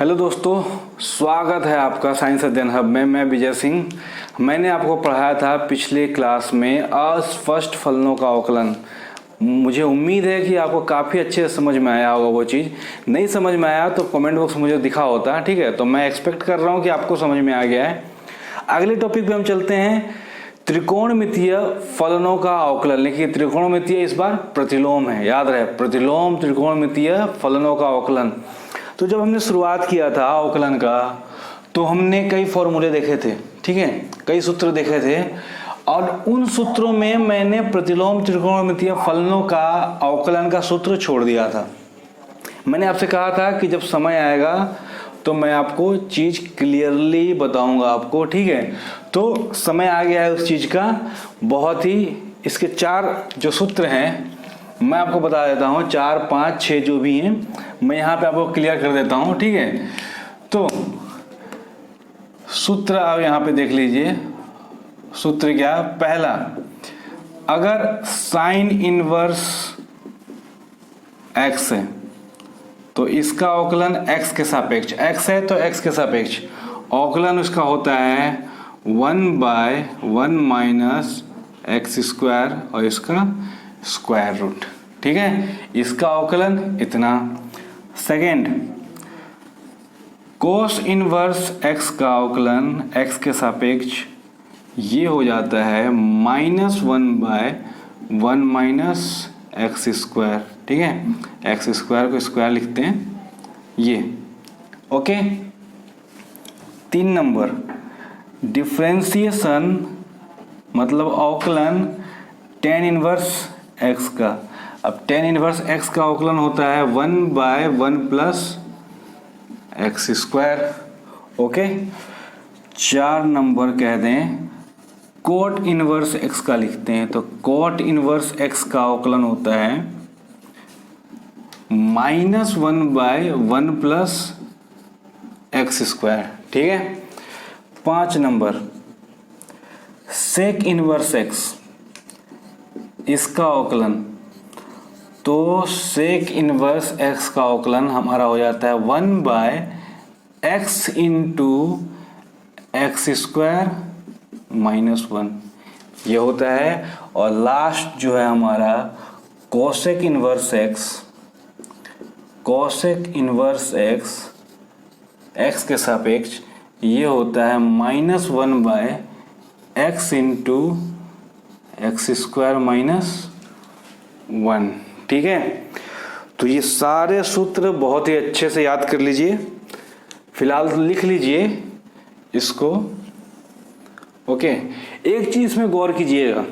Hello दोस्तों, स्वागत है आपका साइंस अध्ययन हब में। मैं विजय सिंह। मैंने आपको पढ़ाया था पिछले क्लास में अस्पष्ट फलनों का अवकलन। मुझे उम्मीद है कि आपको काफ़ी अच्छे से समझ में आया होगा। वो चीज़ नहीं समझ में आया तो कमेंट बॉक्स में मुझे दिखा होता, ठीक है। तो मैं एक्सपेक्ट कर रहा हूँ कि आपको समझ में आ गया है। अगले टॉपिक पे हम चलते हैं, त्रिकोणमितीय फलनों का अवकलन। लिखिए, त्रिकोणमितीय इस बार प्रतिलोम है, याद रहे, प्रतिलोम त्रिकोणमितीय फलनों का अवकलन। तो जब हमने शुरुआत किया था अवकलन का तो हमने कई फॉर्मूले देखे थे, ठीक है, कई सूत्र देखे थे, और उन सूत्रों में मैंने प्रतिलोम त्रिकोणमितीय फलनों का अवकलन का सूत्र छोड़ दिया था। मैंने आपसे कहा था कि जब समय आएगा तो मैं आपको चीज क्लियरली बताऊंगा आपको, ठीक है। तो समय आ गया है उस चीज का। बहुत ही इसके 4 जो सूत्र हैं मैं आपको बता देता हूँ, 4, 5, 6 जो भी हैं मैं यहाँ पे आपको क्लियर कर देता हूँ, ठीक है। तो सूत्र आप यहाँ पे देख लीजिए। सूत्र क्या? पहला, अगर साइन इनवर्स x है तो इसका अवकलन x के सापेक्ष, x है तो x के सापेक्ष अवकलन उसका होता है 1/1 माइनस एक्स स्क्वायर और इसका स्क्वायर रूट, ठीक है। इसका अवकलन इतना। सेकेंड, कोस इनवर्स x का अवकलन x के सापेक्ष ये हो जाता है -1/1 माइनस एक्स स्क्वायर, ठीक है। एक्स स्क्वायर को स्क्वायर लिखते हैं ये, ओके। 3 नंबर, डिफरेंशिएशन मतलब अवकलन tan इनवर्स x का। अब tan इनवर्स x का अवकलन होता है 1/1 plus x square, okay. 4 number कह दें, कोट इनवर्स x का लिखते हैं। तो कोट इनवर्स x का अवकलन होता है -1/1 प्लस एक्स स्क्वायर, ठीक है। 5 नंबर, सेक इनवर्स x, इसका अवकलन। तो सेक इनवर्स x का अवकलन हमारा हो जाता है 1/x इंटू एक्स स्क्वायर -1, ये होता है। और लास्ट जो है हमारा cosec inverse x, cosec inverse x के सापेक्ष ये होता है -1/x इंटू एक्स स्क्वायर -1, ठीक है। तो ये सारे सूत्र बहुत ही अच्छे से याद कर लीजिए। फिलहाल लिख लीजिए इसको, ओके। एक चीज में गौर कीजिएगा,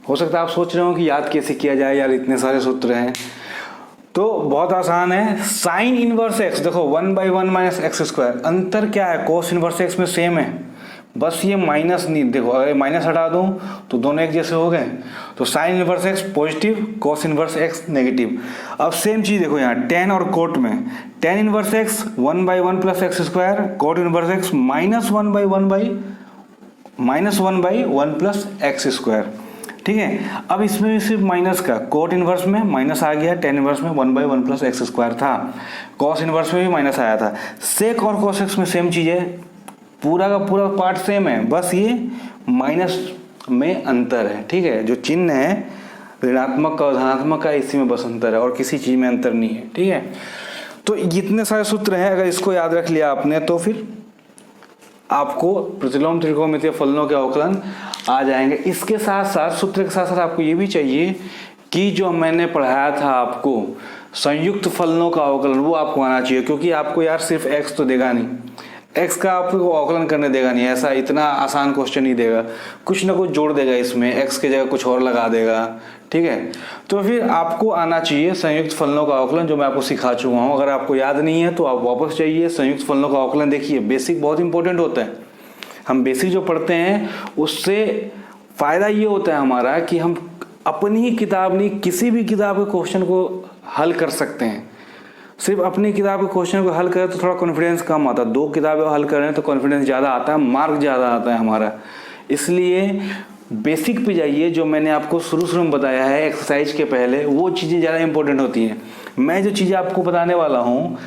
हो सकता है आप सोच रहे हो कि याद कैसे किया जाए यार, इतने सारे सूत्र हैं। तो बहुत आसान है। साइन इनवर्स x, देखो 1/1 माइनस एक्स स्क्वायर, अंतर क्या है? कोस इनवर्स x में सेम है, बस ये माइनस नहीं, देखो अगर माइनस हटा दूं तो दोनों एक जैसे हो गए। तो sine inverse x positive, cos inverse x negative. अब सेम चीज देखो यहाँ टेन और कोट में, tan inverse x 1/1 plus x square, cot inverse x -1/1 plus x square, ठीक है। अब इसमें भी सिर्फ माइनस का, कोट इनवर्स में माइनस आ गया, टेन इनवर्स में 1/1 प्लस एक्स स्क्वायर था, कॉस इनवर्स में भी माइनस आया था। सेक और कोसेक में सेम चीज है, पूरा का पूरा पार्ट सेम है, बस ये माइनस में अंतर है, ठीक है। जो चिन्ह है ऋणात्मक का और धनात्मक का, इसी में बस अंतर है और किसी चीज में अंतर नहीं है, ठीक है। तो इतने सारे सूत्र हैं, अगर इसको याद रख लिया आपने तो फिर आपको प्रतिलोम त्रिकोणमितीय फलनों के अवकलन आ जाएंगे। इसके साथ साथ, सूत्र के साथ साथ आपको ये भी चाहिए कि जो मैंने पढ़ाया था आपको संयुक्त फलनों का अवकलन, वो आपको आना चाहिए। क्योंकि आपको यार सिर्फ x तो देगा नहीं, x का आपको अवकलन करने देगा नहीं, ऐसा इतना आसान क्वेश्चन नहीं देगा, कुछ ना कुछ जोड़ देगा इसमें, x की जगह कुछ और लगा देगा, ठीक है। तो फिर आपको आना चाहिए संयुक्त फलनों का अवकलन, जो मैं आपको सिखा चुका हूँ। अगर आपको याद नहीं है तो आप वापस जाइए, संयुक्त फलनों का अवकलन देखिए। बेसिक बहुत इंपॉर्टेंट होता है, हम बेसिक जो पढ़ते हैं उससे फायदा ये होता है हमारा कि हम अपनी ही किताब नहीं, किसी भी किताब के क्वेश्चन को हल कर सकते हैं। सिर्फ अपनी किताब के क्वेश्चन को हल करें तो थोड़ा कॉन्फिडेंस कम आता है, 2 किताबें हल करें तो कॉन्फिडेंस ज़्यादा आता है, मार्क ज़्यादा आता है हमारा। इसलिए बेसिक पे जाइए, जो मैंने आपको शुरू में बताया है एक्सरसाइज के पहले, वो चीज़ें ज़्यादा इंपॉर्टेंट होती हैं। मैं जो चीज़ें आपको बताने वाला हूँ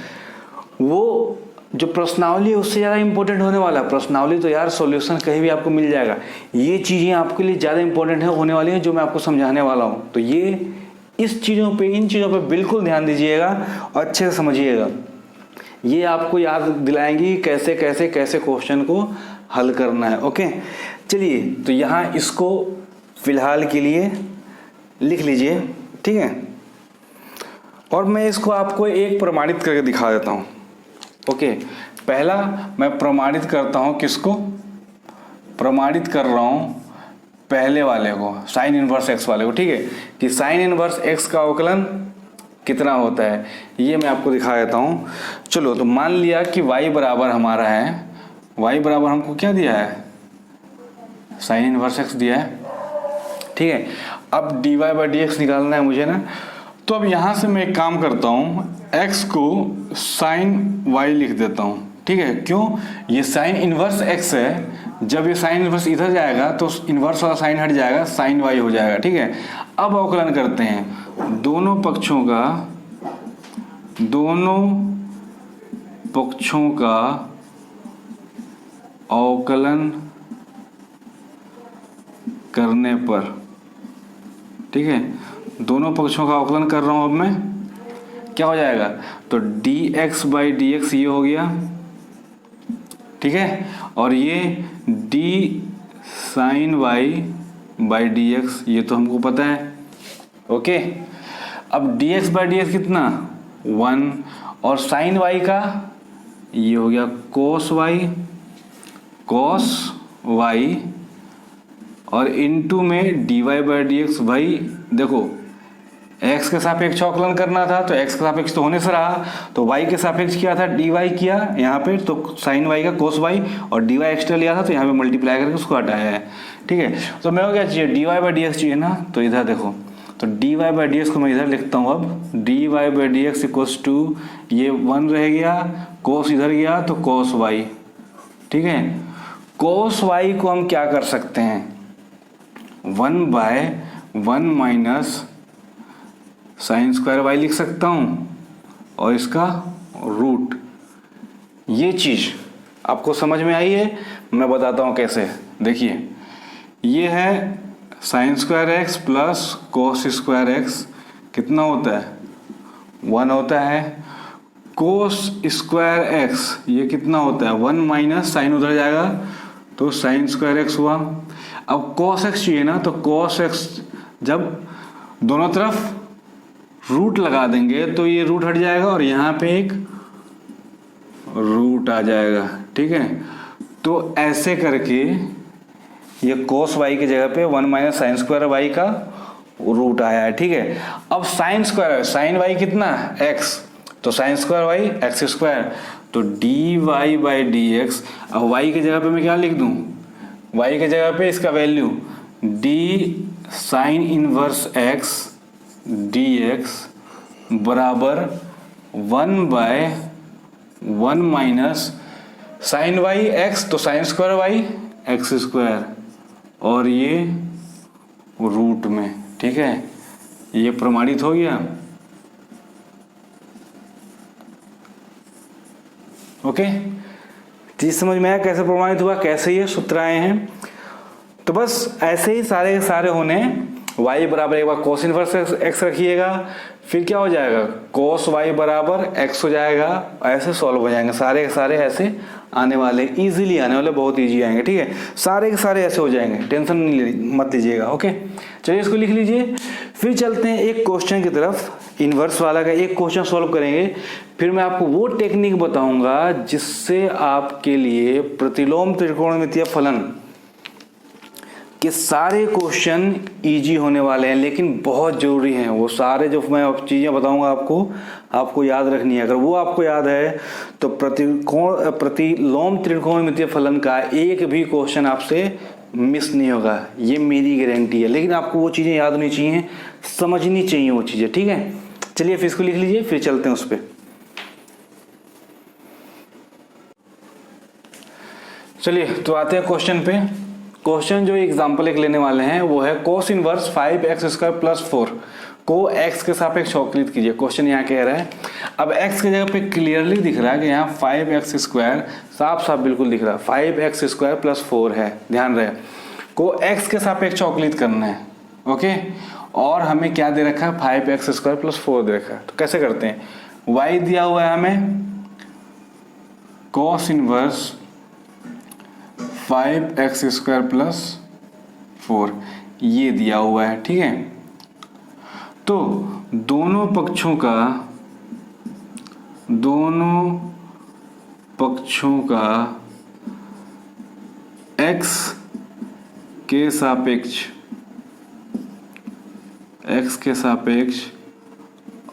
वो जो प्रश्नावली है उससे ज़्यादा इंपॉर्टेंट होने वाला है। प्रश्नावली तो यार सॉल्यूशन कहीं भी आपको मिल जाएगा, ये चीज़ें आपके लिए ज़्यादा इंपॉर्टेंट है होने वाली हैं जो मैं आपको समझाने वाला हूँ। तो ये इन चीज़ों पे बिल्कुल ध्यान दीजिएगा और अच्छे से समझिएगा। ये आपको याद दिलाएंगी कैसे कैसे कैसे क्वेश्चन को हल करना है। ओके, चलिए तो यहाँ इसको फिलहाल के लिए लिख लीजिए, ठीक है। और मैं इसको आपको एक प्रमाणित करके दिखा देता हूँ। ओके, पहला मैं प्रमाणित करता हूँ, किसको प्रमाणित कर रहा हूँ, पहले वाले को, साइन इनवर्स एक्स वाले को, ठीक है, कि साइन इनवर्स एक्स का अवकलन कितना होता है, ये मैं आपको दिखा देता हूँ। चलो, तो मान लिया कि y बराबर हमारा है, y बराबर हमको क्या दिया है, साइन इनवर्स एक्स दिया है, ठीक है। अब dy बाई डी एक्स निकालना है मुझे ना, तो अब यहाँ से मैं एक काम करता हूँ, x को साइन y लिख देता हूँ, ठीक है। क्यों, ये साइन इनवर्स x है, जब ये साइन इनवर्स इधर जाएगा तो इनवर्स वाला साइन हट जाएगा, साइन y हो जाएगा, ठीक है। अब अवकलन करते हैं, दोनों पक्षों का अवकलन करने पर, ठीक है, दोनों पक्षों का अवकलन कर रहा हूं अब मैं, क्या हो जाएगा, तो dx बाई डी एक्स ये हो गया, ठीक है, और ये d sine y by D X ये तो हमको पता है। ओके, अब dx बाई डी एक्स कितना 1, और साइन y का ये हो गया cos y, और इनटू में dy बाई डी एक्स, भाई देखो x के सापेक्ष अवकलन करना था तो x के सापेक्ष तो होने से रहा, तो y के सापेक्ष किया था dy किया यहाँ पे, तो साइन y का cos y, और dy एक्स्ट्रा लिया था तो यहाँ पे मल्टीप्लाई करके उसको हटाया है, ठीक है। तो मैं को क्या चाहिए, dy बाई डी एक्स चाहिए ना, तो इधर देखो, तो dy बाई डी एक्स को मैं इधर लिखता हूँ, अब dy by D X equals to, ये 1 रह गया, cos इधर गया तो cos y, ठीक है। cos y को हम क्या कर सकते हैं, 1/1 माइनस साइन स्क्वायर y लिख सकता हूँ, और इसका रूट। ये चीज़ आपको समझ में आई है, मैं बताता हूँ कैसे। देखिए, ये है sine square x plus cos square x, कितना होता है 1 होता है, कोस स्क्वायर एक्स ये कितना होता है 1 माइनस साइन उधर जाएगा तो साइन स्क्वायर एक्स हुआ। अब कोस एक्स चाहिए ना, तो कोस एक्स जब दोनों तरफ रूट लगा देंगे तो ये रूट हट जाएगा और यहाँ पे एक रूट आ जाएगा, ठीक है। तो ऐसे करके ये कोस वाई की जगह पे 1 माइनस साइन स्क्वायर वाई का रूट आया है, ठीक है। अब साइन स्क्वायर, साइन वाई कितना एक्स, तो sine square Y X square, तो D Y by D X. अब वाई की जगह पे मैं क्या लिख दूँ, वाई की जगह पे इसका value D sine inverse X D X बराबर 1/1 माइनस साइन वाई एक्स, तो sine square Y X square, और ये रूट में, ठीक है। ये प्रमाणित हो गया। ओके, चीज समझ में आया कैसे प्रमाणित हुआ, कैसे ये सूत्र आए हैं। तो बस ऐसे ही सारे के सारे होने, y बराबर एक बार कोस इनवर्स x रखिएगा, फिर क्या हो जाएगा कोस y बराबर x हो जाएगा, ऐसे सॉल्व हो जाएंगे सारे के सारे, ऐसे आने वाले, इजीली आने वाले, बहुत इजी आएंगे, ठीक है। सारे के सारे ऐसे हो जाएंगे, टेंशन मत लीजिएगा। ओके, चलिए इसको लिख लीजिए। फिर चलते हैं एक क्वेश्चन की तरफ, इनवर्स वाला का एक क्वेश्चन सॉल्व करेंगे, फिर मैं आपको वो टेक्निक बताऊंगा जिससे आपके लिए प्रतिलोम त्रिकोणमितीय फलन कि सारे क्वेश्चन इजी होने वाले हैं, लेकिन बहुत ज़रूरी हैं। वो सारे जो मैं चीज़ें बताऊंगा आपको याद रखनी है। अगर वो आपको याद है तो प्रतिलोम त्रिकोणमितीय फलन का एक भी क्वेश्चन आपसे मिस नहीं होगा, ये मेरी गारंटी है। लेकिन आपको वो चीज़ें याद होनी चाहिए, समझनी चाहिए वो चीज़ें, ठीक है। चलिए फिर इसको लिख लीजिए, फिर चलते हैं उस पर। चलिए तो आते हैं क्वेश्चन पे। क्वेश्चन जो एग्जाम्पल एक लेने वाले हैं वो है कोस इनवर्स 5x² + 4। को एक्स के सापेक्ष अवकलित कीजिए, क्वेश्चन यहाँ कह रहा है। अब एक्स की जगह पे क्लियरली दिख रहा है कि यहाँ 5x² साफ साफ बिल्कुल दिख रहा है, 5x² प्लस 4 है, ध्यान रहे, को एक्स के सापेक्ष अवकलित करना है, ओके। और हमें क्या दे रखा है, 5x² प्लस 4 दे रखा है। तो कैसे करते हैं, y दिया हुआ है हमें cos इनवर्स 5x² प्लस 4 ये दिया हुआ है, ठीक है। तो दोनों पक्षों का x के सापेक्ष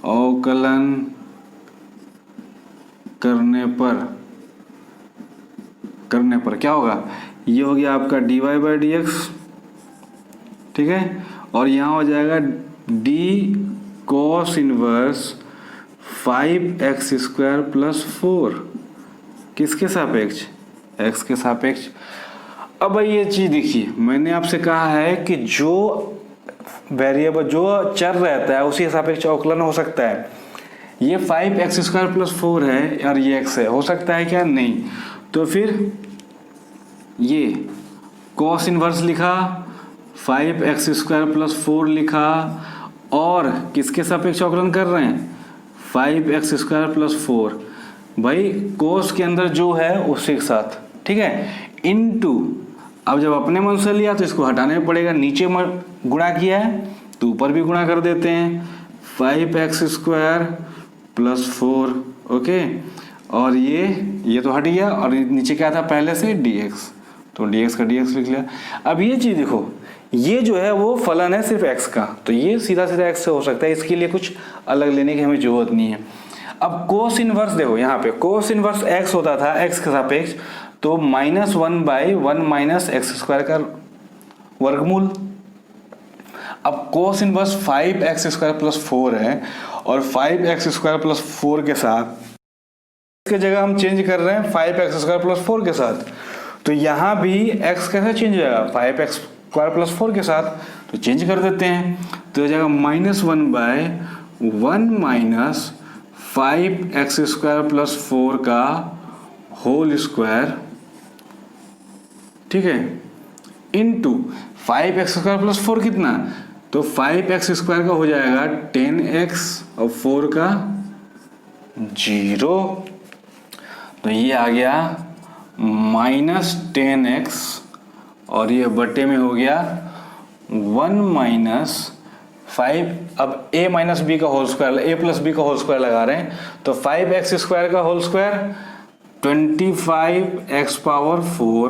अवकलन करने पर क्या होगा, ये हो गया आपका dy/dx, ठीक है, और यहाँ हो जाएगा d cos inverse 5x² plus 4 किसके सापेक्ष, x के सापेक्ष। अब भाई ये चीज देखिए, मैंने आपसे कहा है कि जो वेरिएबल जो चर रहता है उसी सापेक्ष अवकलन हो सकता है। ये 5x² प्लस 4 है और ये x है, हो सकता है क्या, नहीं। तो फिर ये cos इनवर्स लिखा, 5x² प्लस 4 लिखा, और किसके सापेक्ष अवकलन कर रहे हैं, 5x² प्लस 4, भाई cos के अंदर जो है उसी के साथ, ठीक है, इनटू, अब जब अपने मन से लिया तो इसको हटाने पड़ेगा, नीचे गुणा किया है तो ऊपर भी गुणा कर देते हैं, 5x² प्लस 4, ओके, और ये तो हट गया, और नीचे क्या था पहले से dx, तो dx का dx लिख लिया। अब ये चीज देखो, ये जो है वो फलन है सिर्फ x का, तो ये सीधा सीधा x से हो सकता है, इसके लिए कुछ अलग लेने की हमें जरूरत नहीं है। अब कोस इनवर्स देखो, यहाँ पे कोस इनवर्स x होता था x के सापेक्ष, तो -1/1 - x² का वर्गमूल। अब कोस इनवर्स 5x² प्लस 4 है, और 5x² प्लस 4 के साथ इसके जगह हम चेंज कर रहे हैं 5x² प्लस 4 के साथ, तो यहाँ भी x कैसे चेंज हो जाएगा, 5x² प्लस 4 के साथ, तो चेंज कर देते हैं, तो हो जाएगा -1/1 - 5x² प्लस 4 का होल स्क्वायर, ठीक है, इनटू 5x² प्लस 4 कितना, तो 5x² का हो जाएगा 10x और 4 का 0, तो ये आ गया -10x, और ये बटे में हो गया 1 - 5, अब a माइनस बी का whole square, a plus B का होल स्क्वायर लगा रहे हैं, तो 5x² का whole square 25x power 4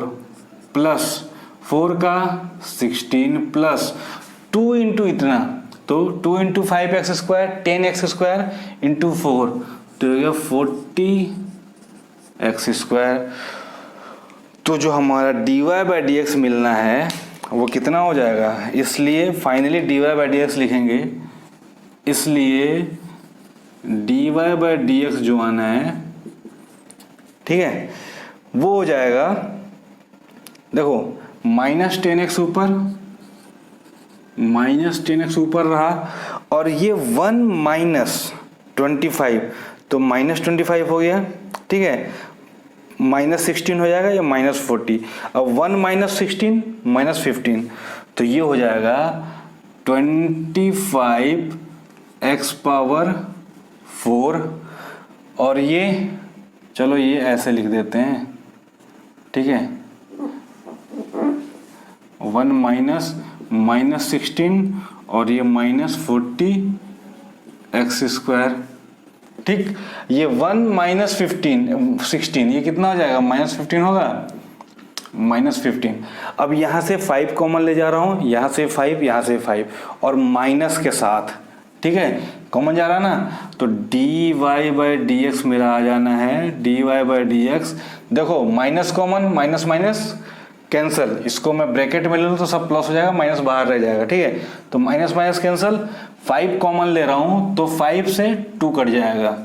plus 4 का 16 प्लस 2 इंटू इतना, तो 2 इंटू 5x² 10x² इंटू 4, तो हो गया 40x²। तो जो हमारा dy/dx मिलना है वो कितना हो जाएगा, इसलिए फाइनली dy/dx लिखेंगे, इसलिए dy/dx जो आना है, ठीक है, वो हो जाएगा, देखो -10x ऊपर, -10x ऊपर रहा, और ये 1 - 25, तो -25 हो गया, ठीक है, -16 हो जाएगा या -40, अब 1 - 16 -15, तो ये हो जाएगा 25x पावर 4, और ये चलो ये ऐसे लिख देते हैं, ठीक है, 1 - 16 और ये -40x², ठीक, ये 1 - 16 ये कितना हो जाएगा, -15 होगा, -15। अब यहाँ से 5 कॉमन ले जा रहा हूँ, यहाँ से 5, यहाँ से 5, और माइनस के साथ, ठीक है, कॉमन जा रहा है ना, तो dy/dx मेरा आ जाना है, dy/dx, देखो minus common, minus minus cancel, इसको मैं ब्रैकेट में ले लूँ तो सब प्लस हो जाएगा, माइनस बाहर रह जाएगा, ठीक है, तो माइनस माइनस कैंसल, 5 कॉमन ले रहा हूँ तो 5 से 2 कट जाएगा,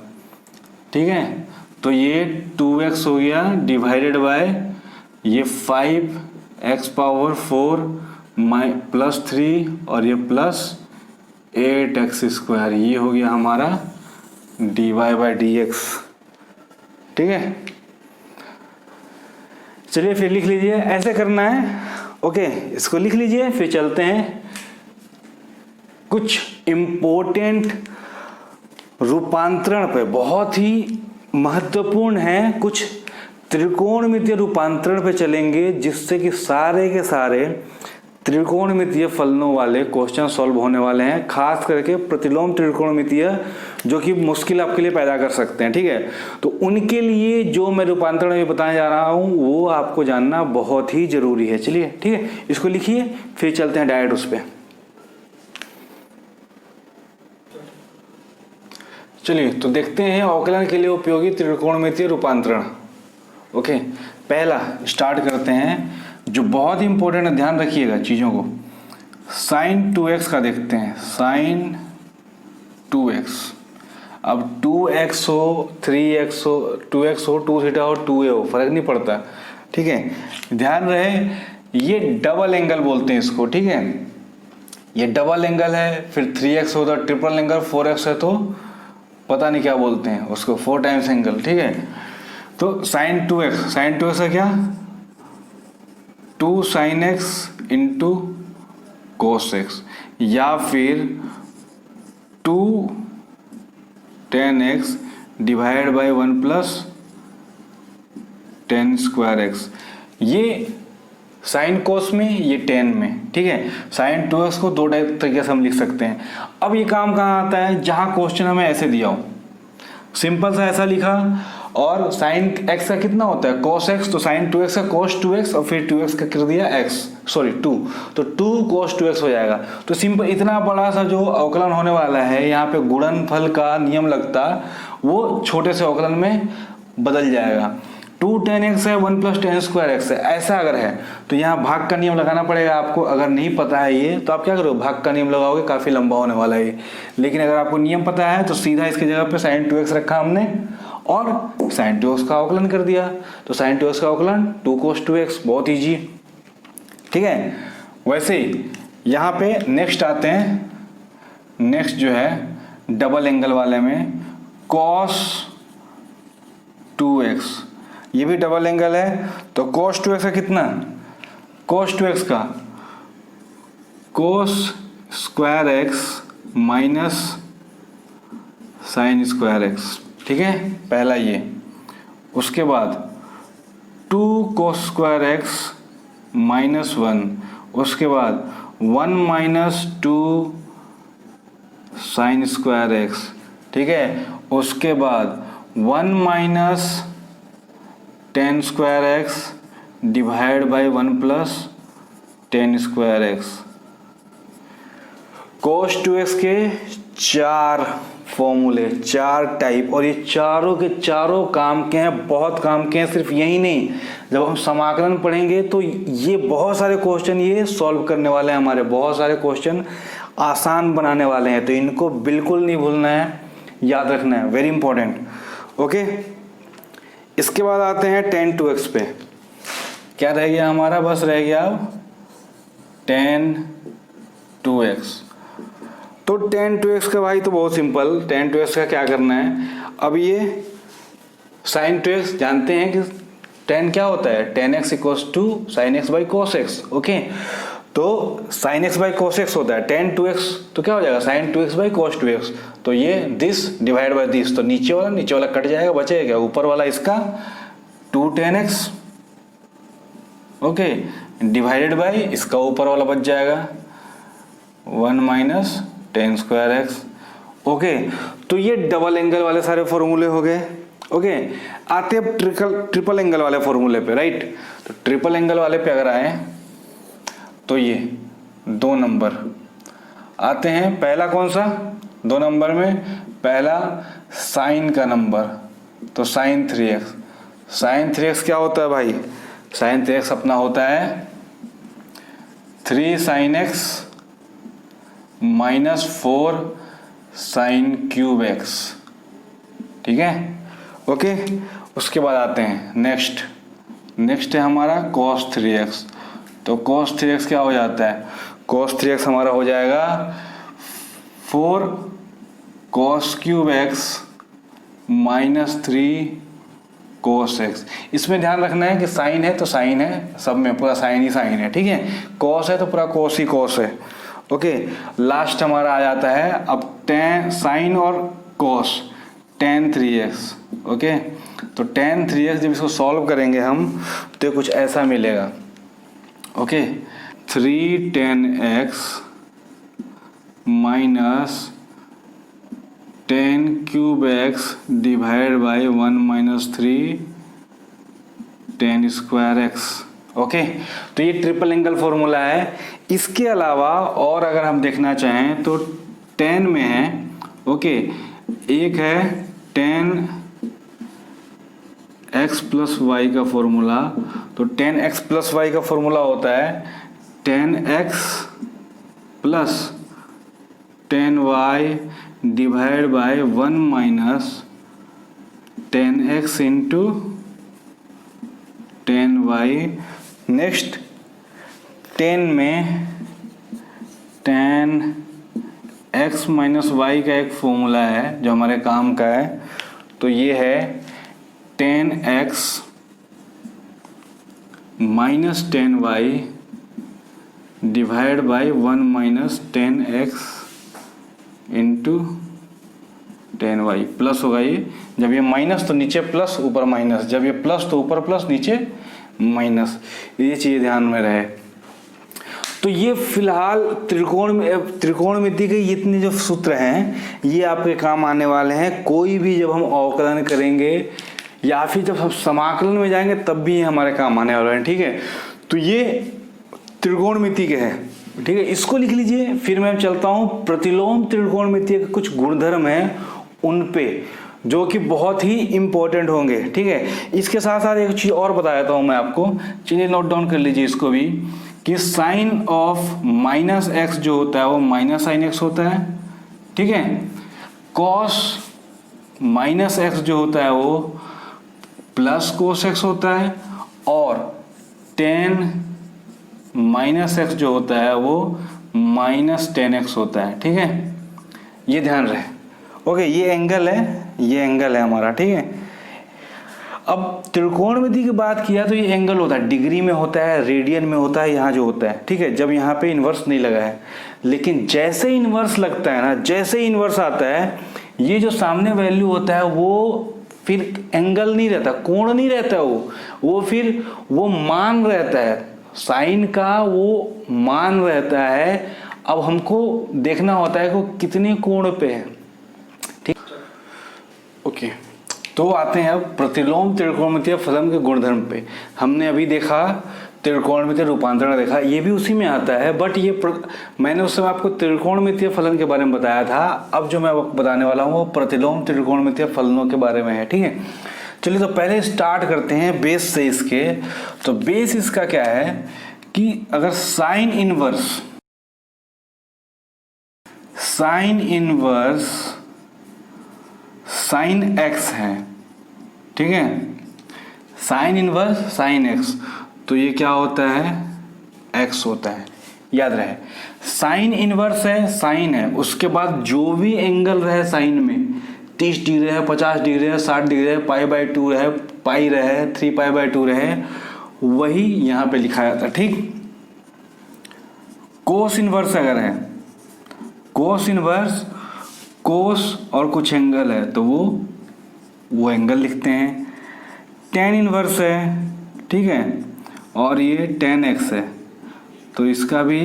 ठीक है, तो ये 2x हो गया डिवाइडेड बाय ये 5x पावर 4 प्लस 3 और ये प्लस 8x², ये हो गया हमारा dy/dx। ठीक है, चलिए फिर लिख लीजिए, ऐसे करना है। ओके, इसको लिख लीजिए, फिर चलते हैं कुछ इम्पोर्टेंट रूपांतरण पे, बहुत ही महत्वपूर्ण है, कुछ त्रिकोणमितीय रूपांतरण पे चलेंगे, जिससे कि सारे के सारे त्रिकोणमितीय फलनों वाले क्वेश्चन सॉल्व होने वाले हैं, खास करके प्रतिलोम त्रिकोणमितीय, जो कि मुश्किल आपके लिए पैदा कर सकते हैं। ठीक है, तो उनके लिए जो मैं रूपांतरण अभी बताने जा रहा हूं वो आपको जानना बहुत ही जरूरी है। चलिए ठीक है, इसको लिखिए, फिर चलते हैं डायरेक्ट उस पर। चलिए तो देखते हैं अवकलन के लिए उपयोगी त्रिकोणमितीय रूपांतरण। ओके, पहला स्टार्ट करते हैं, जो बहुत ही इंपॉर्टेंट है, ध्यान रखिएगा चीजों को। sin 2x का देखते हैं, sin 2x। अब 2x हो, 3x हो, 2x हो, 2θ हो, 2a हो, फर्क नहीं पड़ता। ठीक है, ध्यान रहे, ये डबल एंगल बोलते हैं इसको। ठीक है, ये डबल एंगल है, फिर 3x होता है ट्रिपल एंगल, 4x है तो पता नहीं क्या बोलते हैं उसको, 4 टाइम्स एंगल। ठीक है, तो sin 2x का क्या, 2 sin x into cos x, या फिर 2 tan x divide by 1 plus tan square x। ये साइन कोस में, ये टेन में। ठीक है, sin 2x को दो तरीके से हम लिख सकते हैं। अब ये काम कहाँ आता है, जहां क्वेश्चन हमें ऐसे दिया हो, सिंपल सा ऐसा लिखा, और sin x का कितना होता है cos x, तो sin 2x का cos 2x, और फिर 2x का कर दिया x, सॉरी 2, तो 2 cos 2x हो जाएगा। तो सिंपल, इतना बड़ा सा जो अवकलन होने वाला है, यहाँ पे गुणनफल का नियम लगता, वो छोटे से अवकलन में बदल जाएगा। 2 tan x है, 1 प्लस tan स्क्वायर x है, ऐसा अगर है तो यहाँ भाग का नियम लगाना पड़ेगा आपको। अगर नहीं पता है ये, तो आप क्या करो, भाग का नियम लगाओगे, काफी लंबा होने वाला है ये। लेकिन अगर आपको नियम पता है तो सीधा इसकी जगह पे sin 2x रखा हमने, और sin 2x का अवकलन कर दिया, तो sin 2x का अवकलन 2 cos 2x, बहुत ईजी। ठीक है, वैसे ही यहाँ पे नेक्स्ट आते हैं, नेक्स्ट जो है डबल एंगल वाले में cos 2x, ये भी डबल एंगल है, तो cos 2x का कितना, cos 2x का cos square x minus sine square x। ठीक है, पहला ये, उसके बाद 2 cos स्क्वायर x माइनस 1, उसके बाद 1 माइनस 2 साइन स्क्वायर x। ठीक है, उसके बाद 1 minus tan square x divide by 1 plus tan square x। cos 2x के 4 फॉर्मूले, 4 टाइप, और ये चारों के चारों काम के हैं, बहुत काम के हैं। सिर्फ यही नहीं, जब हम समाकलन पढ़ेंगे तो ये बहुत सारे क्वेश्चन ये सॉल्व करने वाले हैं, हमारे बहुत सारे क्वेश्चन आसान बनाने वाले हैं, तो इनको बिल्कुल नहीं भूलना है, याद रखना है, वेरी इंपॉर्टेंट। ओके, इसके बाद आते हैं tan 2x पे। क्या रह गया हमारा, बस रह गया अब tan 2x। तो tan 2x का भाई तो बहुत सिंपल, tan 2x का क्या करना है, अब ये sin 2x जानते हैं कि tan क्या होता है, tan x equals to sin x by cos x। Okay, तो sin x by cos x होता है, tan 2x तो क्या हो जाएगा, sin 2x by cos 2x। तो ये दिस डिवाइड बाई दिस, तो नीचे वाला कट जाएगा, बचेगा क्या, ऊपर वाला इसका 2 tan x, okay, divided by इसका ऊपर वाला बच जाएगा 1 minus tan square x। Okay, तो ये डबल एंगल वाले सारे फॉर्मूले हो गए। ओके, आते अब ट्रिपल एंगल वाले फॉर्मूले पे, राइट। तो ट्रिपल एंगल वाले पे अगर आए तो ये 2 नंबर आते हैं। पहला कौन सा, 2 नंबर में पहला साइन का नंबर, तो sin 3x। sin 3x क्या होता है भाई, sin 3x अपना होता है 3 sin x minus 4 sin cube x। ठीक है, ओके, उसके बाद आते हैं नेक्स्ट है हमारा cos 3x। तो cos 3x क्या हो जाता है, cos 3x हमारा हो जाएगा 4 cos cube x minus 3 cos x। इसमें ध्यान रखना है कि साइन है तो साइन है, सब में पूरा साइन ही साइन है, ठीक है। कॉस है तो पूरा कॉस ही कॉस है। ओके, लास्ट हमारा आ जाता है अब tan साइन और कॉस tan 3x। ओके, तो tan 3x जब इसको सॉल्व करेंगे हम तो कुछ ऐसा मिलेगा। Okay, 3 tan x minus tan cube x divide by 1 minus 3 tan square x. Okay, तो ये ट्रिपल एंगल फॉर्मूला है। इसके अलावा और अगर हम देखना चाहें तो tan में है। ओके, एक है tan x प्लस वाई का फॉर्मूला। तो tan x प्लस वाई का फॉर्मूला होता है tan x plus tan y divide by 1 minus tan x into tan y। Next tan में tan x माइनस y का एक फॉर्मूला है जो हमारे काम का है। तो ये है tan x minus tan y divide by 1 minus tan x into tan y। Plus होगा ये, जब ये माइनस तो नीचे प्लस ऊपर माइनस, जब ये प्लस तो ऊपर प्लस नीचे माइनस, ये चीज़ ध्यान में रहे। तो ये फिलहाल त्रिकोणमिति के इतने जो सूत्र हैं ये आपके काम आने वाले हैं। कोई भी जब हम अवकलन करेंगे या फिर जब हम समाकलन में जाएंगे तब भी ये हमारे काम आने वाले हैं, ठीक है। तो ये त्रिकोणमिति के हैं, ठीक है, इसको लिख लीजिए। फिर मैं चलता हूँ प्रतिलोम त्रिकोणमिति के कुछ गुणधर्म हैं उन पे जो कि बहुत ही इंपॉर्टेंट होंगे, ठीक है। इसके साथ साथ एक चीज और बता देता हूँ मैं आपको, चलिए नोट डाउन कर लीजिए इसको भी, कि साइन ऑफ माइनस एक्स जो होता है वो माइनस साइन एक्स होता है, ठीक है। कॉस माइनस एक्स जो होता है वो प्लस कोस एक्स होता है, और टेन माइनस एक्स जो होता है वो माइनस टेन एक्स होता है, ठीक है। ये ध्यान रहे। ओके, ये एंगल है, ये एंगल है हमारा, ठीक है। अब त्रिकोणमिति की बात किया तो ये एंगल होता है, डिग्री में होता है, रेडियन में होता है, यहाँ जो होता है, ठीक है, जब यहाँ पे इन्वर्स नहीं लगा है। लेकिन जैसे इन्वर्स लगता है ना, जैसे इन्वर्स आता है, ये जो सामने वैल्यू होता है वो फिर एंगल नहीं रहता, कोण नहीं रहता, वो फिर वो मान रहता है, साइन का वो मान रहता है। अब हमको देखना होता है कि वो कितने कोण पे है, ठीक। ओके, तो आते हैं अब प्रतिलोम त्रिकोणमितीय फलन के गुणधर्म पे। हमने अभी देखा त्रिकोणमितीय रूपांतरण देखा, ये भी उसी में आता है, बट ये मैंने उस समय आपको त्रिकोणमितीय फलन के बारे में बताया था। अब जो मैं बताने वाला हूँ वो प्रतिलोम त्रिकोणमितीय फलनों के बारे में है, ठीक है। चलिए तो पहले स्टार्ट करते हैं बेस से इसके। तो बेस इसका क्या है कि अगर साइन इनवर्स साइन एक्स है, ठीक है, साइन इनवर्स साइन एक्स, तो ये क्या होता है, एक्स होता है। याद रहे, साइन इनवर्स है, साइन है, उसके बाद जो भी एंगल रहे साइन में, 30 डिग्री है, 50 डिग्री है, 60 डिग्री है, π/2 रहे, पाई रहे, 3π/2 रहे, वही यहाँ पे लिखा जाता है, ठीक। कोस इनवर्स अगर है, कोस इनवर्स, कोस और कुछ एंगल है तो वो एंगल लिखते हैं। टेन इनवर्स है, ठीक है, और ये tan x है तो इसका भी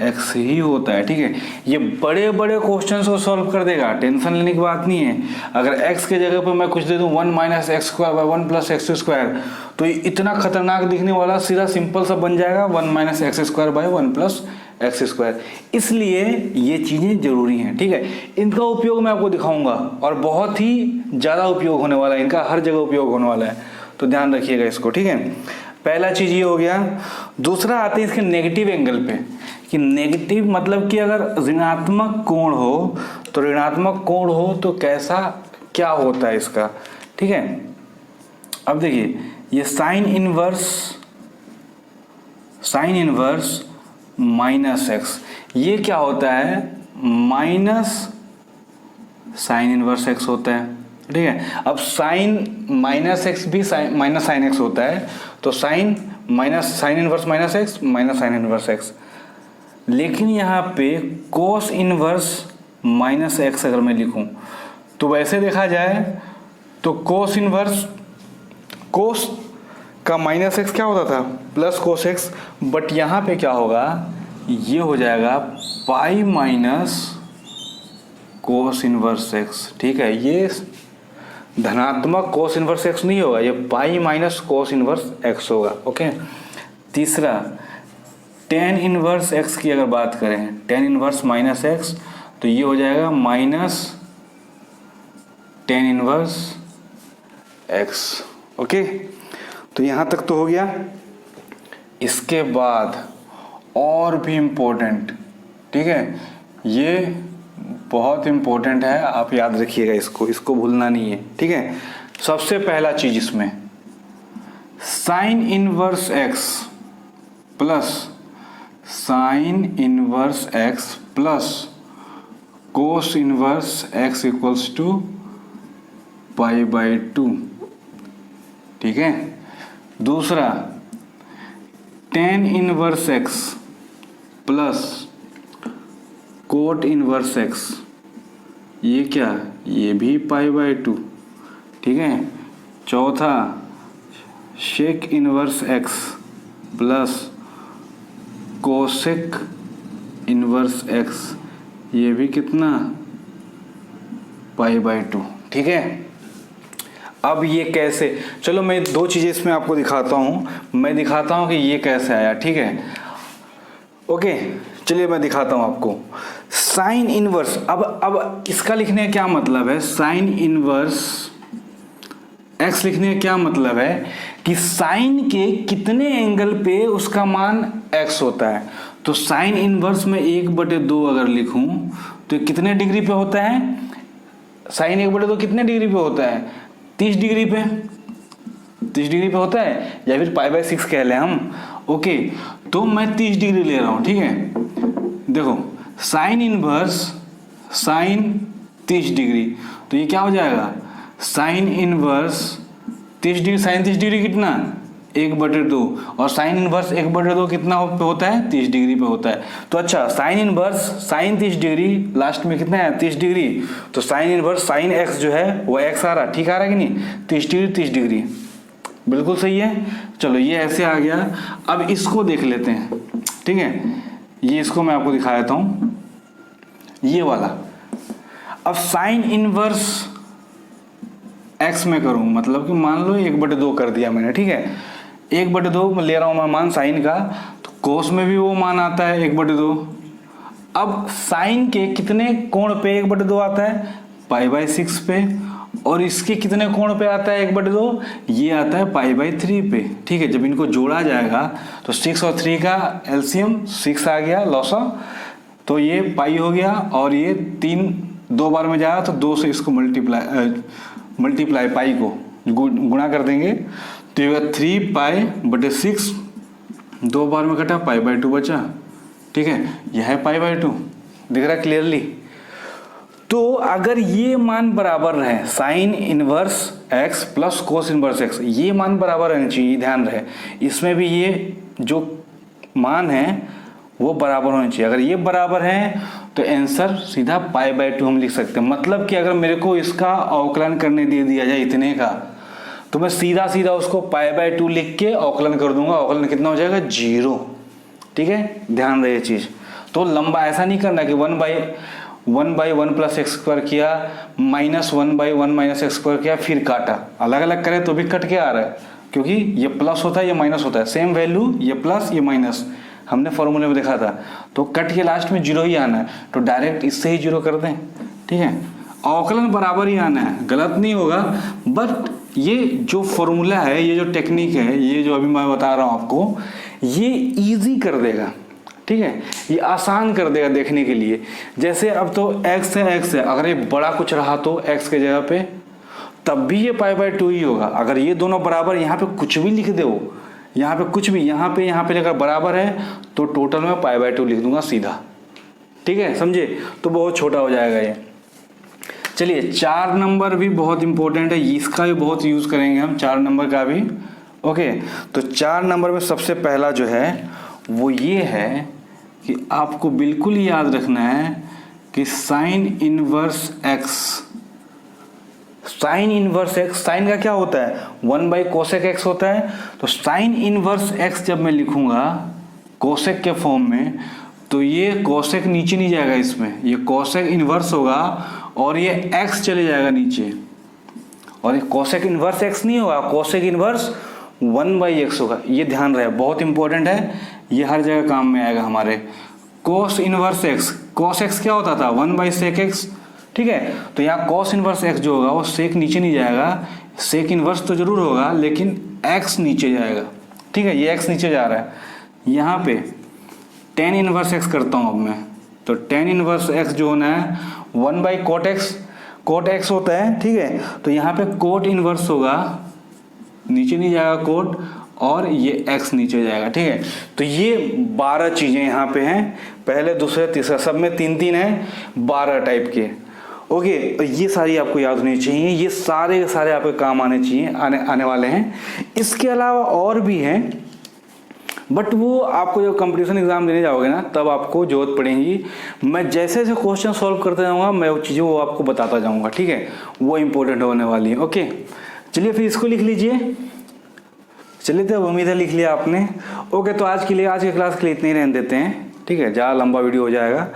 x ही होता है, ठीक है। ये बड़े बड़े क्वेश्चंस को सॉल्व कर देगा, टेंशन लेने की बात नहीं है। अगर x के जगह पर मैं कुछ दे दूं 1 minus x square by 1 plus x square, तो ये इतना खतरनाक दिखने वाला सीधा सिंपल सा बन जाएगा 1 minus x square by 1 plus x square. इसलिए ये चीज़ें जरूरी हैं, ठीक है। इनका उपयोग मैं आपको दिखाऊंगा और बहुत ही ज़्यादा उपयोग होने वाला है इनका, हर जगह उपयोग होने वाला है, तो ध्यान रखिएगा इसको, ठीक है। पहला चीज़ ये हो गया। दूसरा आते हैं इसके नेगेटिव एंगल पे, कि नेगेटिव मतलब कि अगर ऋणात्मक कोण हो तो ऋणात्मक कोण हो तो कैसा क्या होता है इसका, ठीक है। अब देखिए ये साइन इनवर्स माइनस एक्स, ये क्या होता है, माइनस साइन इनवर्स एक्स होता है, ठीक है। अब साइन माइनस एक्स भी माइनस साइन एक्स होता है, तो sine minus sine inverse minus X minus sine inverse X. लेकिन यहाँ पे कोस इनवर्स माइनस एक्स अगर मैं लिखूं तो वैसे देखा जाए तो कोस इनवर्स कोस का माइनस एक्स क्या होता था, प्लस कोस एक्स, बट यहाँ पे क्या होगा, ये हो जाएगा pi minus cos inverse x, ठीक है। ये धनात्मक कोस इनवर्स एक्स नहीं होगा, ये pi minus cos inverse x होगा, ओके। तीसरा, टेन इनवर्स एक्स की अगर बात करें, टेन इनवर्स माइनस एक्स, तो ये हो जाएगा minus ten inverse x, okay. तो यहाँ तक तो हो गया। इसके बाद और भी इम्पोर्टेंट, ठीक है, ये बहुत इम्पोर्टेंट है, आप याद रखिएगा इसको भूलना नहीं है, ठीक है। सबसे पहला चीज इसमें sine inverse X plus sine inverse X plus cos inverse X equals to pi by 2, ठीक है। दूसरा, tan inverse X plus cot inverse X, ये क्या, ये भी पाई बाई 2, ठीक है। चौथा, shake inverse X plus cosec inverse X, ये भी कितना, पाई बाई 2, ठीक है। अब ये कैसे, चलो मैं दो चीज़ें इसमें आपको दिखाता हूँ, मैं दिखाता हूँ कि ये कैसे आया, ठीक है, ओके। चलिए मैं दिखाता हूँ आपको साइन इनवर्स। अब इसका लिखने का क्या मतलब है, साइन इनवर्स एक्स लिखने का क्या मतलब है कि साइन के कितने एंगल पे उसका मान एक्स होता है। तो साइन इनवर्स में 1/2 अगर लिखूं तो कितने डिग्री पे होता है, साइन 1/2 कितने डिग्री पे होता है, 30 डिग्री पे, 30 डिग्री पे होता है, या फिर पाई बाई 6 कह लें हम, ओके। तो मैं 30 डिग्री ले रहा हूं, ठीक है। देखो साइन इनवर्स साइन 30 डिग्री, तो ये क्या हो जाएगा, sine inverse 30 degree, sine 30 degree कितना, 1/2, और साइन इनवर्स 1/2 कितना होता है, 30 डिग्री पे होता है। तो अच्छा, sine inverse sine 30 degree last में कितना है, 30 डिग्री, तो साइन इनवर्स साइन एक्स जो है वो एक्स आ रहा, ठीक आ रहा है कि नहीं, 30 डिग्री 30 डिग्री, बिल्कुल सही है। चलो ये ऐसे आ गया। अब इसको देख लेते हैं, ठीक है, ये इसको मैं आपको दिखा देता हूं, ये वाला। अब साइन इनवर्स एक्स में करूं, मतलब कि मान लो 1/2 कर दिया मैंने, ठीक है, 1/2 ले रहा हूं मैं मान साइन का, तो कोस में भी वो मान आता है 1/2। अब साइन के कितने कोण पे 1/2 आता है, पाई बाई 6 पे, और इसके कितने कोण पे आता है 1/2, ये आता है पाई बाई 3 पे, ठीक है। जब इनको जोड़ा जाएगा तो 6 और 3 का एलसीएम 6 आ गया, लॉसा, तो ये पाई हो गया, और ये 3 2 बार में जाएगा तो 2 से इसको मल्टीप्लाई पाई को गुणा कर देंगे, तो ये 3 पाई बटे 6, 2 बार में कटा, पाई बाई 2 बचा, ठीक है। यह है पाई बाई 2, दिख रहा है क्लियरली। तो अगर ये मान बराबर रहे, sign inverse X plus cos inverse X, ये मान बराबर रहना चाहिए, ध्यान रहे, इसमें भी ये जो मान है वो बराबर होना चाहिए। अगर ये बराबर है तो आंसर सीधा पाई बाई 2 हम लिख सकते हैं। मतलब कि अगर मेरे को इसका अवकलन करने दे दिया जाए इतने का, तो मैं सीधा सीधा उसको पाई बाई 2 लिख के अवकलन कर दूंगा, अवकलन कितना हो जाएगा, 0, ठीक है। ध्यान रहे ये चीज। तो लंबा ऐसा नहीं करना कि 1/1 प्लस एक्स स्क्वायर किया, -1/1 माइनस एक्स स्क्वायर किया, फिर काटा, अलग अलग करे तो भी कट के आ रहा है, क्योंकि ये प्लस होता है ये माइनस होता है, सेम वैल्यू, ये प्लस ये माइनस, हमने फॉर्मूले में देखा था। तो कट के लास्ट में 0 ही आना है, तो डायरेक्ट इससे ही 0 कर दें, ठीक है। अवकलन बराबर ही आना है, गलत नहीं होगा। बट ये जो फॉर्मूला है, ये जो टेक्निक है, ये जो अभी मैं बता रहा हूँ आपको, ये इजी कर देगा, ठीक है, ये आसान कर देगा देखने के लिए। जैसे अब तो x है, अगर ये बड़ा कुछ रहा तो x के जगह पे, तब भी ये पाई बाई 2 ही होगा। अगर ये दोनों बराबर, यहाँ पे कुछ भी लिख दो, यहाँ पे कुछ भी, यहाँ पे अगर बराबर है तो टोटल में पाई बाई 2 लिख दूंगा सीधा, ठीक है, समझे, तो बहुत छोटा हो जाएगा ये। चलिए 4 नंबर भी बहुत इंपॉर्टेंट है, इसका भी बहुत यूज करेंगे हम 4 नंबर का भी। ओके, तो 4 नंबर में सबसे पहला जो है वो ये है कि आपको बिल्कुल याद रखना है कि sine inverse X, sine inverse X, sine का क्या होता है 1/कोसेक एक्स होता है। तो साइन इनवर्स एक्स जब मैं लिखूंगा कोसेक के फॉर्म में, तो ये कोसेक नीचे नहीं जाएगा, इसमें ये कोसेक इनवर्स होगा और ये एक्स चले जाएगा नीचे, और ये कोसेक इनवर्स एक्स नहीं होगा, कोसेक इनवर्स 1/x होगा। ये ध्यान रहे, बहुत इंपॉर्टेंट है, ये हर जगह काम में आएगा हमारे। कोस इनवर्स एक्स, कोस एक्स क्या होता था 1/सेक एक्स, ठीक है। तो यहाँ कोस इनवर्स एक्स जो होगा वो सेक नीचे नहीं जाएगा, सेक इनवर्स तो जरूर होगा लेकिन एक्स नीचे जाएगा, ठीक है, ये एक्स नीचे जा रहा है। यहाँ पे टेन इनवर्स एक्स करता हूँ अब मैं, तो टेन इनवर्स एक्स जो होना है 1/कोट एक्स, कोट एक्स होता है, ठीक है। तो यहाँ पे कोट इनवर्स होगा, नीचे नहीं जाएगा कोट, और ये एक्स नीचे जाएगा, ठीक है। तो ये 12 चीजें यहाँ पे हैं, पहले दूसरे तीसरा सब में 3-3 है, 12 टाइप के। ओके, तो ये सारी आपको याद होनी चाहिए, ये सारे के सारे आपके काम आने चाहिए, आने वाले हैं। इसके अलावा और भी हैं, बट वो आपको जब कंपटीशन एग्जाम देने जाओगे ना तब आपको जरूरत पड़ेगी। मैं जैसे जैसे क्वेश्चन सॉल्व करते जाऊंगा मैं वो चीज़ें वो आपको बताता जाऊंगा, ठीक है, वो इंपॉर्टेंट होने वाली है। ओके, चलिए फिर इसको लिख लीजिए। चलिए, तो उम्मीद है लिख लिया आपने। ओके, तो आज के क्लास के लिए इतने ही रहने देते हैं, ठीक है, ज़्यादा लंबा वीडियो हो जाएगा।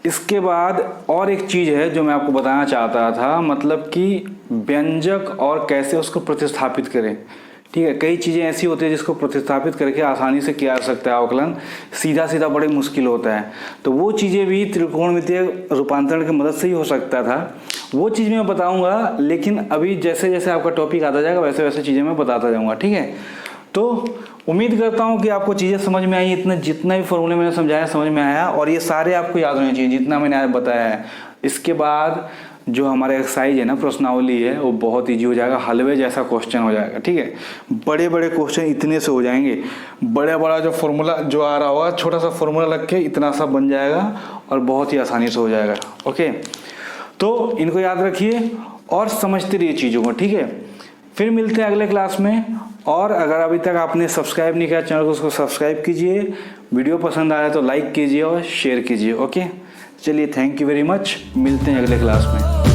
इसके बाद और एक चीज़ है जो मैं आपको बताना चाहता था, मतलब कि व्यंजक और कैसे उसको प्रतिस्थापित करें, ठीक है। कई चीज़ें ऐसी होती है जिसको प्रतिस्थापित करके आसानी से किया जा सकता है अवकलन, सीधा सीधा बड़े मुश्किल होता है, तो वो चीज़ें भी त्रिकोणमितीय रूपांतरण की मदद से ही हो सकता था। वो चीज़ मैं बताऊंगा, लेकिन अभी जैसे जैसे आपका टॉपिक आता जाएगा वैसे वैसे चीज़ें मैं बताता जाऊंगा, ठीक है। तो उम्मीद करता हूँ कि आपको चीज़ें समझ में आई, जितना भी फॉर्मूले मैंने समझाया समझ में आया, और ये सारे आपको याद होने चाहिए जितना मैंने आज बताया है। इसके बाद जो हमारा एक्सरसाइज है ना, प्रश्नावली है, वो बहुत ईजी हो जाएगा, हलवे जैसा क्वेश्चन हो जाएगा, ठीक है। बड़े बड़े क्वेश्चन इतने से हो जाएंगे, बड़ा जो फॉर्मूला जो आ रहा होगा छोटा सा फॉर्मूला लग के इतना सा बन जाएगा और बहुत ही आसानी से हो जाएगा। ओके, तो इनको याद रखिए और समझते रहिए चीज़ों को, ठीक है। फिर मिलते हैं अगले क्लास में, और अगर अभी तक आपने सब्सक्राइब नहीं किया चैनल को उसको सब्सक्राइब कीजिए, वीडियो पसंद आया तो लाइक कीजिए और शेयर कीजिए। ओके, चलिए, थैंक यू वेरी मच, मिलते हैं अगले क्लास में।